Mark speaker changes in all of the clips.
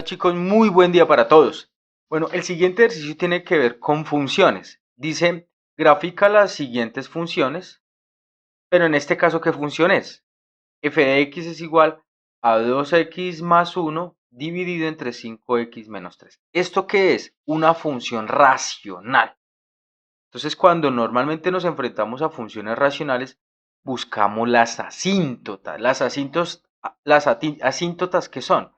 Speaker 1: chicos, muy buen día para todos. Bueno, el siguiente ejercicio tiene que ver con funciones. Dice, grafica las siguientes funciones, pero en este caso, ¿qué función es? F de x es igual a 2x más 1 dividido entre 5x menos 3. ¿Esto qué es? Una función racional. Entonces, cuando normalmente nos enfrentamos a funciones racionales, buscamos las asíntotas. Asíntotas, ¿qué son?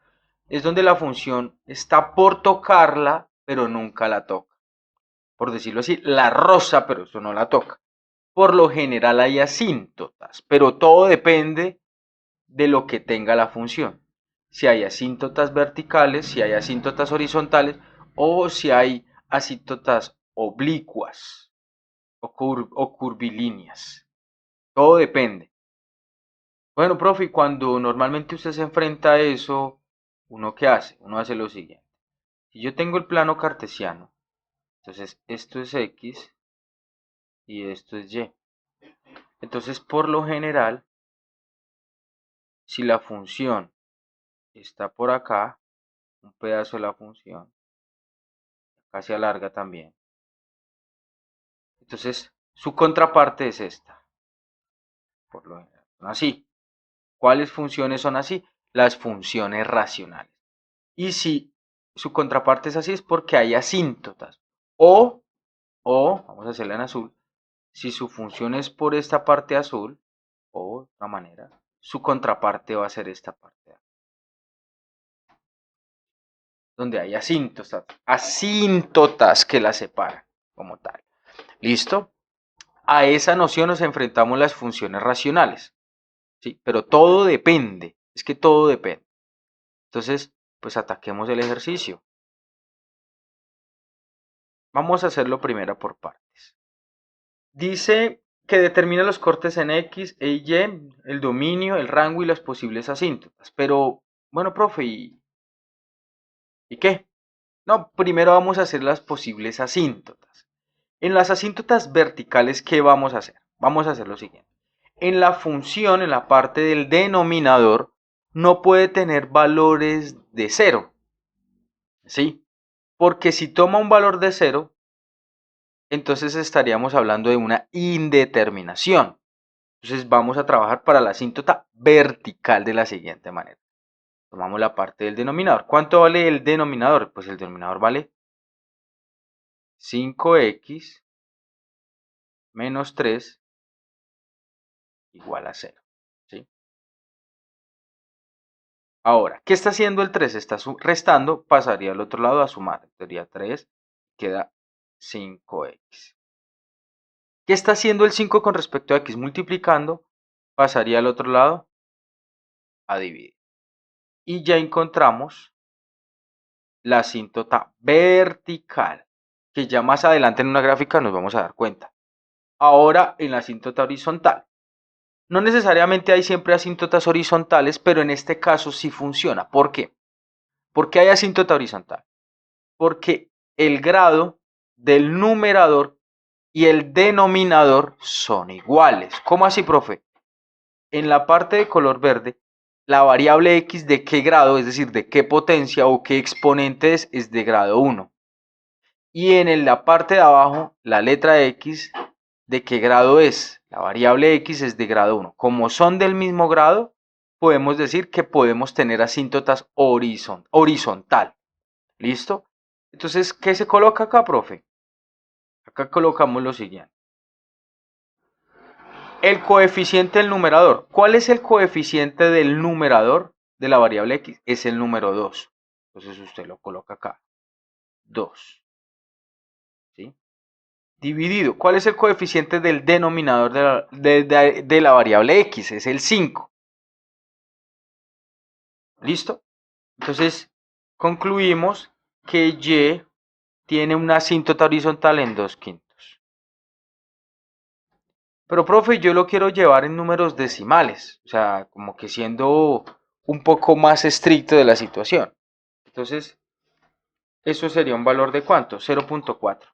Speaker 1: Es donde la función está por tocarla, pero nunca la toca. Por decirlo así, la roza, pero eso no la toca. Por lo general hay asíntotas, pero todo depende de lo que tenga la función. Si hay asíntotas verticales, si hay asíntotas horizontales o si hay asíntotas oblicuas o curvilíneas. Todo depende. Bueno, profe, cuando normalmente usted se enfrenta a eso, ¿uno qué hace? Uno hace lo siguiente. Si yo tengo el plano cartesiano, entonces esto es X y esto es Y. Entonces, por lo general, si la función está por acá, un pedazo de la función, acá se alarga también. Entonces, su contraparte es esta. Por lo general, son así. ¿Cuáles funciones son así? Las funciones racionales. Y si su contraparte es así, es porque hay asíntotas. Vamos a hacerla en azul, si su función es por esta parte azul, o de otra manera, su contraparte va a ser esta parte, donde hay asíntotas que la separan como tal. ¿Listo? A esa noción nos enfrentamos las funciones racionales, ¿sí? Pero todo depende, es que todo depende. Entonces, pues ataquemos el ejercicio. Vamos a hacerlo primero por partes. Dice que determina los cortes en X e Y, el dominio, el rango y las posibles asíntotas. Pero, bueno, profe, ¿y qué? No, primero vamos a hacer las posibles asíntotas. En las asíntotas verticales, ¿qué vamos a hacer? Vamos a hacer lo siguiente. En la función, en la parte del denominador, no puede tener valores de cero. ¿Sí? Porque si toma un valor de cero, entonces estaríamos hablando de una indeterminación. Entonces vamos a trabajar para la asíntota vertical de la siguiente manera. Tomamos la parte del denominador. ¿Cuánto vale el denominador? Pues el denominador vale 5x menos 3 igual a 0. ¿Sí? Ahora, ¿qué está haciendo el 3? Está restando, pasaría al otro lado a sumar. Sería 3, queda 5x. ¿Qué está haciendo el 5 con respecto a x? Multiplicando, pasaría al otro lado a dividir. Y ya encontramos la asíntota vertical, que ya más adelante en una gráfica nos vamos a dar cuenta. Ahora en la asíntota horizontal. No necesariamente hay siempre asíntotas horizontales, pero en este caso sí funciona. ¿Por qué? ¿Por qué hay asíntota horizontal? Porque el grado del numerador y el denominador son iguales. ¿Cómo así, profe? En la parte de color verde, la variable x de qué grado, es decir, de qué potencia o qué exponente es de grado 1. Y en la parte de abajo, la letra x, ¿de qué grado es? La variable x es de grado 1. Como son del mismo grado, podemos decir que podemos tener asíntotas horizontal. ¿Listo? Entonces, ¿qué se coloca acá, profe? Acá colocamos lo siguiente. El coeficiente del numerador. ¿Cuál es el coeficiente del numerador de la variable x? Es el número 2. Entonces usted lo coloca acá. 2. ¿Sí? Dividido. ¿Cuál es el coeficiente del denominador de la variable x? Es el 5. ¿Listo? Entonces, concluimos que y tiene una asíntota horizontal en 2/5. Pero, profe, yo lo quiero llevar en números decimales, o sea, como que siendo un poco más estricto de la situación. Entonces, eso sería un valor de ¿cuánto? 0.4,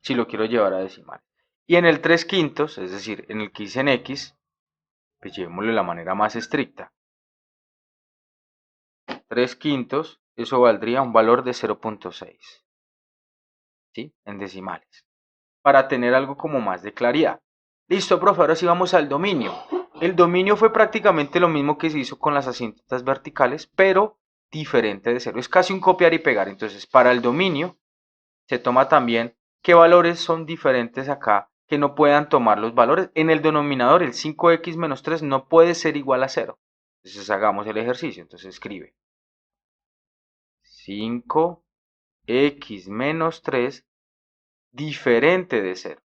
Speaker 1: si lo quiero llevar a decimal. Y en el 3/5, es decir, en el que hice en X, pues llevémoslo de la manera más estricta. 3 quintos, eso valdría un valor de 0.6, ¿sí? En decimales, para tener algo como más de claridad. Listo, profe, ahora sí vamos al dominio. El dominio fue prácticamente lo mismo que se hizo con las asíntotas verticales, pero diferente de cero. Es casi un copiar y pegar. Entonces, para el dominio se toma también qué valores son diferentes acá que no puedan tomar los valores. En el denominador, el 5x menos 3 no puede ser igual a 0. Entonces, hagamos el ejercicio. Entonces, escribe 5x menos 3 diferente de 0.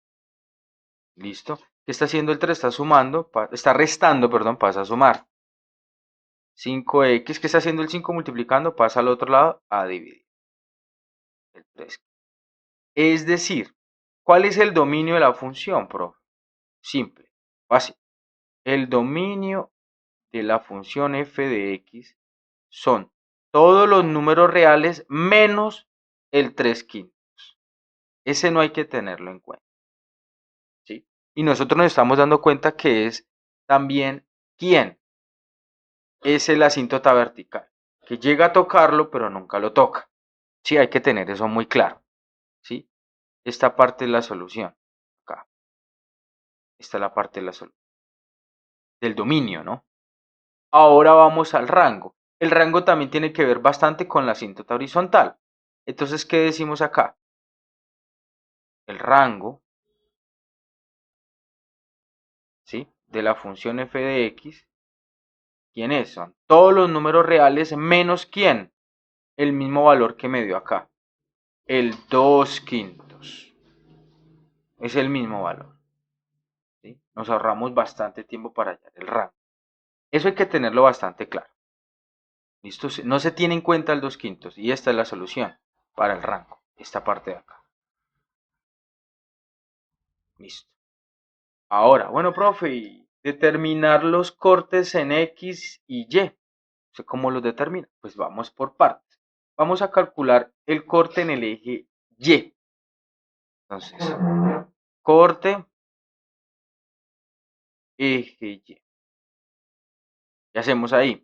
Speaker 1: ¿Listo? ¿Qué está haciendo el 3? Está sumando, está restando, perdón, pasa a sumar. 5x, ¿qué está haciendo el 5 multiplicando? Pasa al otro lado a dividir. El 3. Es decir, ¿cuál es el dominio de la función, profe? Simple, fácil. El dominio de la función f de x son todos los números reales menos el 3 quintos. Ese no hay que tenerlo en cuenta, ¿sí? Y nosotros nos estamos dando cuenta que es también ¿quién? Es el asíntota vertical, que llega a tocarlo pero nunca lo toca. Sí, hay que tener eso muy claro, ¿sí? Esta parte es la solución. Acá. Esta es la parte de la solución. Del dominio, ¿no? Ahora vamos al rango. El rango también tiene que ver bastante con la asíntota horizontal. Entonces, ¿qué decimos acá? El rango, ¿sí? De la función f de x, ¿quiénes son? Todos los números reales menos ¿quién? El mismo valor que me dio acá. El 2 quintos. Es el mismo valor. ¿Sí? Nos ahorramos bastante tiempo para hallar el rango. Eso hay que tenerlo bastante claro. ¿Listo? No se tiene en cuenta el 2 quintos y esta es la solución para el rango. Esta parte de acá. Listo. Ahora, bueno, profe, y determinar los cortes en X y Y. ¿Cómo los determina? Pues vamos por partes. Vamos a calcular el corte en el eje Y. Entonces, corte, eje Y. ¿Qué hacemos ahí?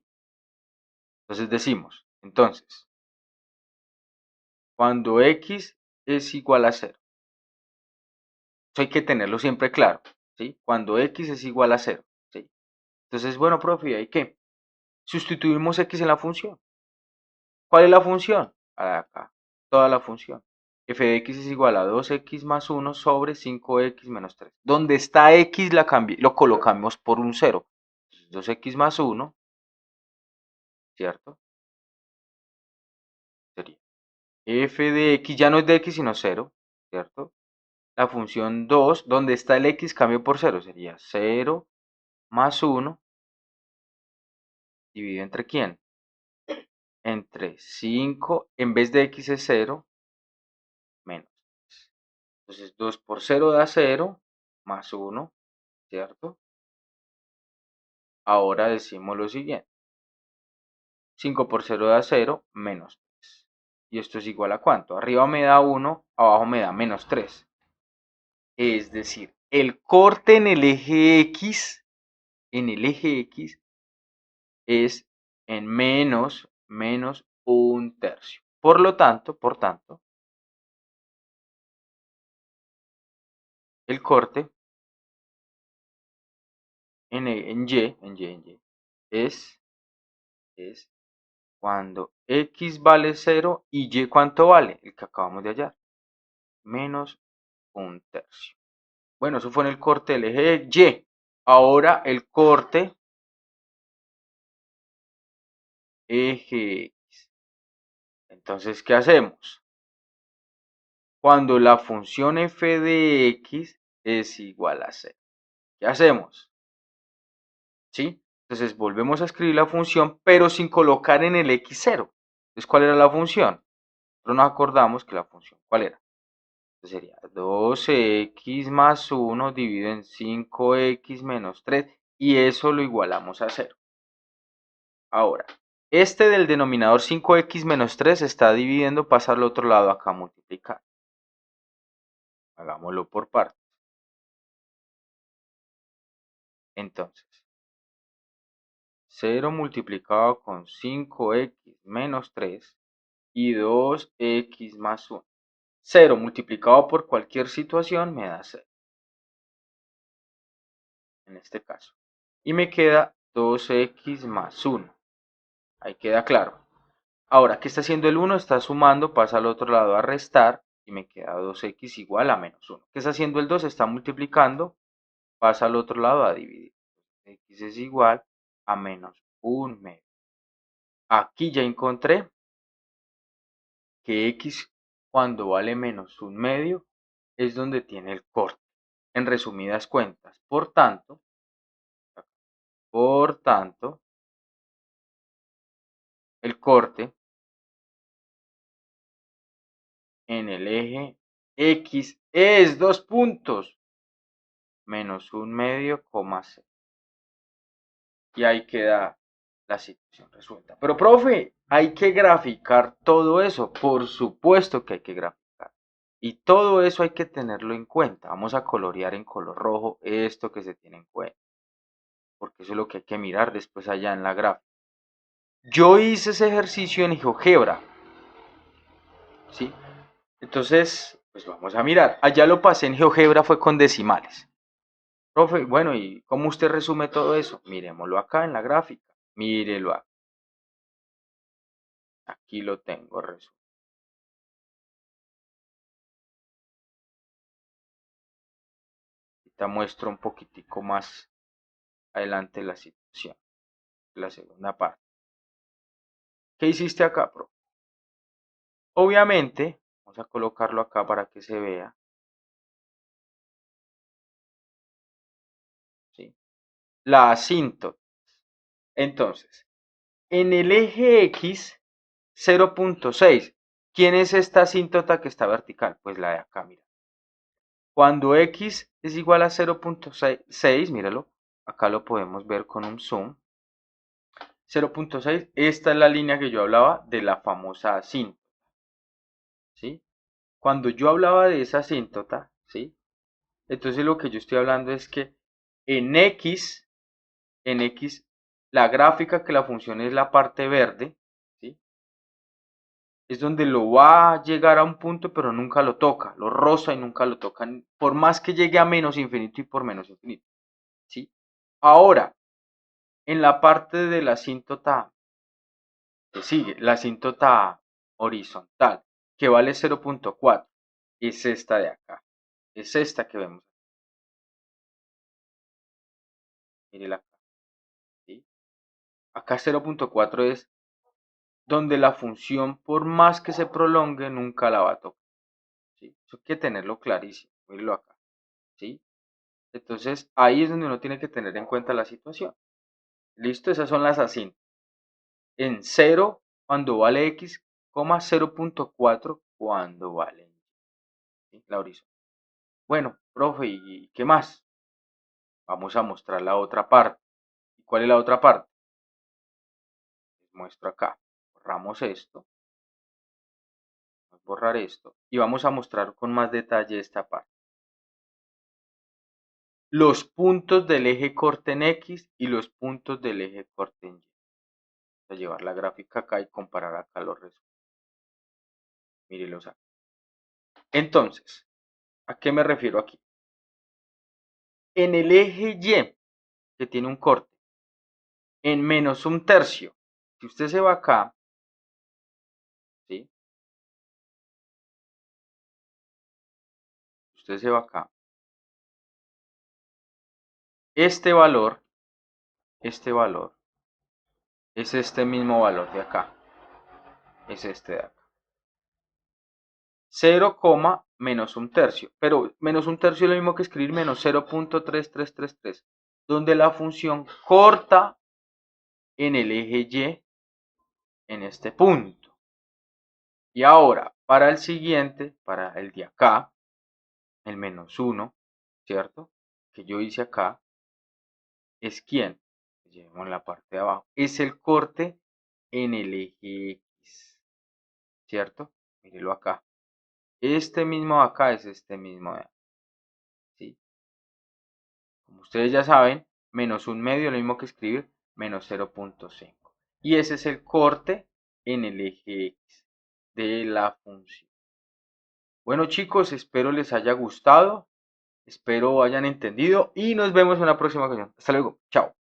Speaker 1: Entonces decimos, entonces, cuando X es igual a 0. Eso hay que tenerlo siempre claro, ¿sí? Cuando X es igual a 0, ¿sí? Entonces, bueno, profe, ¿hay qué? Sustituimos X en la función. ¿Cuál es la función? Acá, toda la función. F de X es igual a 2X más 1 sobre 5X menos 3. Donde está X lo colocamos por un 0. 2X más 1, ¿cierto? Sería F de X, ya no es de X sino 0, ¿cierto? La función 2, donde está el X cambio por 0, sería 0 más 1 dividido entre ¿quién? Entre 5, en vez de X es 0, menos 3. Entonces 2 por 0 da 0, más 1, ¿cierto? Ahora decimos lo siguiente. 5 por 0 da 0, menos 3. ¿Y esto es igual a cuánto? Arriba me da 1, abajo me da menos 3. Es decir, el corte en el eje X, es en menos un tercio. Por tanto, el corte en Y es cuando X vale 0 y Y ¿cuánto vale? El que acabamos de hallar. Menos un tercio. Bueno, eso fue en el corte del eje Y. Ahora el corte eje X. Entonces, ¿qué hacemos? Cuando la función f de x es igual a 0. ¿Qué hacemos? ¿Sí? Entonces volvemos a escribir la función, pero sin colocar en el x0. Entonces, ¿cuál era la función? Nosotros nos acordamos que la función, ¿cuál era? Entonces sería 2x más 1 dividido en 5x menos 3 y eso lo igualamos a 0. Ahora, este del denominador 5x menos 3 está dividiendo, pasa al otro lado acá a multiplicar. Hagámoslo por partes. Entonces, 0 multiplicado con 5x menos 3 y 2x más 1. 0 multiplicado por cualquier situación me da 0. En este caso. Y me queda 2x más 1. Ahí queda claro. Ahora, ¿qué está haciendo el 1? Está sumando, pasa al otro lado a restar y me queda 2x igual a menos 1. ¿Qué está haciendo el 2? Está multiplicando, pasa al otro lado a dividir. X es igual a menos 1 medio. Aquí ya encontré que x cuando vale menos 1 medio es donde tiene el corte. En resumidas cuentas, por tanto, el corte en el eje X es 2 puntos menos 1 medio, coma 6. Y ahí queda la situación resuelta. Pero, profe, hay que graficar todo eso. Por supuesto que hay que graficar. Y todo eso hay que tenerlo en cuenta. Vamos a colorear en color rojo esto que se tiene en cuenta. Porque eso es lo que hay que mirar después allá en la gráfica. Yo hice ese ejercicio en GeoGebra. ¿Sí? Entonces, pues vamos a mirar. Allá lo pasé en GeoGebra, fue con decimales. Profe, bueno, ¿y cómo usted resume todo eso? Miremoslo acá en la gráfica. Mírelo acá. Aquí lo tengo resumido. Ahorita muestro un poquitico más adelante la situación. La segunda parte. ¿Qué hiciste acá, profe? Obviamente, vamos a colocarlo acá para que se vea. ¿Sí? La asíntota. Entonces, en el eje X, 0.6. ¿Quién es esta asíntota que está vertical? Pues la de acá, mira. Cuando X es igual a 0.6, míralo, acá lo podemos ver con un zoom. 0.6, esta es la línea que yo hablaba de la famosa asíntota. ¿Sí? Cuando yo hablaba de esa asíntota, ¿sí? Entonces lo que yo estoy hablando es que en X, la gráfica que la función es la parte verde, ¿sí? Es donde lo va a llegar a un punto, pero nunca lo toca, lo roza y nunca lo toca, por más que llegue a menos infinito y por menos infinito, ¿sí? Ahora, en la parte de la asíntota que sigue, la asíntota horizontal, que vale 0.4, es esta de acá, es esta que vemos. Mírela acá, ¿sí? Acá 0.4 es donde la función, por más que se prolongue, nunca la va a tocar, ¿sí? Eso hay que tenerlo clarísimo, míralo acá, ¿sí? Entonces, ahí es donde uno tiene que tener en cuenta la situación. ¿Listo? Esas son las asíntotas. En 0 cuando vale x, 0.4 cuando vale y, ¿sí? La horizontal. Bueno, profe, ¿y qué más? Vamos a mostrar la otra parte. ¿Y cuál es la otra parte? Les muestro acá. Borramos esto. Vamos a borrar esto. Y vamos a mostrar con más detalle esta parte. Los puntos del eje corte en X y los puntos del eje corte en Y. Vamos a llevar la gráfica acá y comparar acá los resultados. Mírenlos acá. Entonces, ¿a qué me refiero aquí? En el eje Y, que tiene un corte, en menos un tercio, si usted se va acá, ¿sí? Usted se va acá. Este valor es este mismo valor de acá. Es este de acá. 0, menos un tercio. Pero menos un tercio es lo mismo que escribir menos 0.3333, donde la función corta en el eje Y en este punto. Y ahora, para el siguiente, para el de acá, el menos 1, ¿cierto? Que yo hice acá, es quién, llevemos la parte de abajo, es el corte en el eje X, ¿cierto? Mírelo acá. Este mismo de acá es este mismo de acá, ¿sí? Como ustedes ya saben, menos un medio es lo mismo que escribir menos 0.5. Y ese es el corte en el eje X de la función. Bueno chicos, espero les haya gustado, espero hayan entendido y nos vemos en la próxima ocasión. Hasta luego, chao.